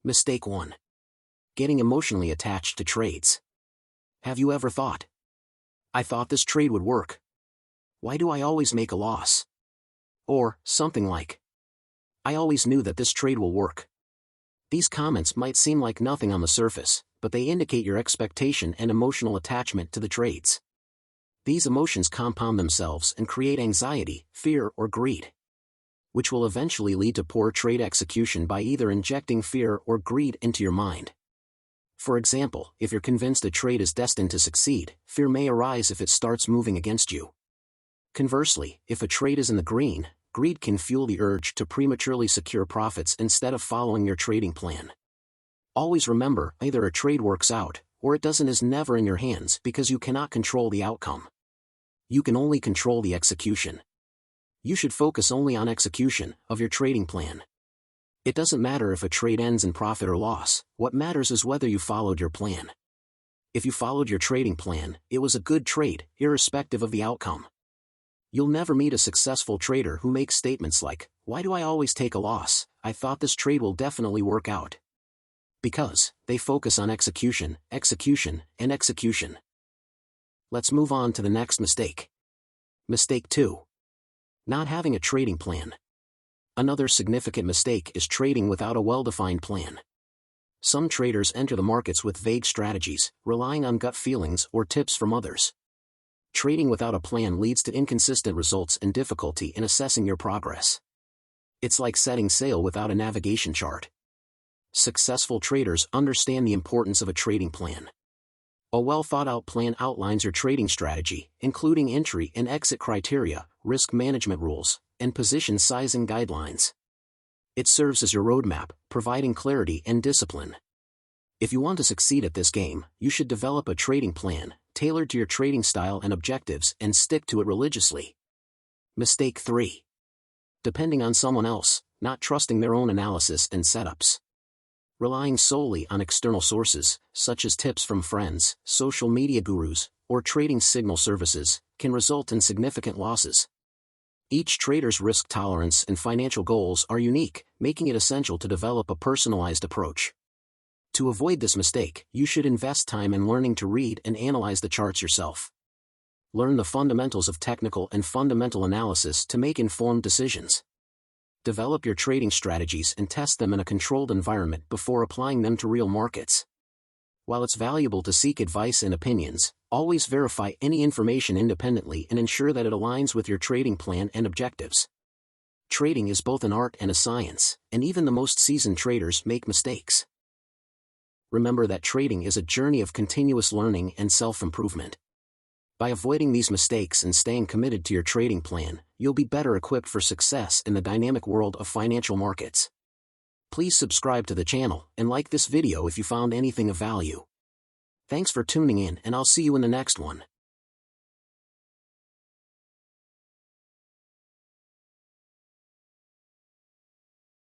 Mistake 1. Getting emotionally attached to trades. Have you ever thought, I thought this trade would work. Why do I always make a loss? Or, something like, I always knew that this trade will work. These comments might seem like nothing on the surface, but they indicate your expectation and emotional attachment to the trades. These emotions compound themselves and create anxiety, fear, or greed, which will eventually lead to poor trade execution by either injecting fear or greed into your mind. For example, if you're convinced a trade is destined to succeed, fear may arise if it starts moving against you. Conversely, if a trade is in the green, greed can fuel the urge to prematurely secure profits instead of following your trading plan. Always remember, either a trade works out, or it doesn't is never in your hands because you cannot control the outcome. You can only control the execution. You should focus only on execution of your trading plan. It doesn't matter if a trade ends in profit or loss, what matters is whether you followed your plan. If you followed your trading plan, it was a good trade, irrespective of the outcome. You'll never meet a successful trader who makes statements like, why do I always take a loss? I thought this trade will definitely work out. Because they focus on execution, execution, and execution. Let's move on to the next mistake. Mistake 2. Not having a trading plan. Another significant mistake is trading without a well-defined plan. Some traders enter the markets with vague strategies, relying on gut feelings or tips from others. Trading without a plan leads to inconsistent results and difficulty in assessing your progress. It's like setting sail without a navigation chart. Successful traders understand the importance of a trading plan. A well-thought-out plan outlines your trading strategy, including entry and exit criteria, risk management rules, and position sizing guidelines. It serves as your roadmap, providing clarity and discipline. If you want to succeed at this game, you should develop a trading plan, tailored to your trading style and objectives, and stick to it religiously. Mistake 3. Depending on someone else, not trusting their own analysis and setups. Relying solely on external sources, such as tips from friends, social media gurus, or trading signal services, can result in significant losses. Each trader's risk tolerance and financial goals are unique, making it essential to develop a personalized approach. To avoid this mistake, you should invest time in learning to read and analyze the charts yourself. Learn the fundamentals of technical and fundamental analysis to make informed decisions. Develop your trading strategies and test them in a controlled environment before applying them to real markets. While it's valuable to seek advice and opinions, always verify any information independently and ensure that it aligns with your trading plan and objectives. Trading is both an art and a science, and even the most seasoned traders make mistakes. Remember that trading is a journey of continuous learning and self-improvement. By avoiding these mistakes and staying committed to your trading plan, you'll be better equipped for success in the dynamic world of financial markets. Please subscribe to the channel and like this video if you found anything of value. Thanks for tuning in, and I'll see you in the next one.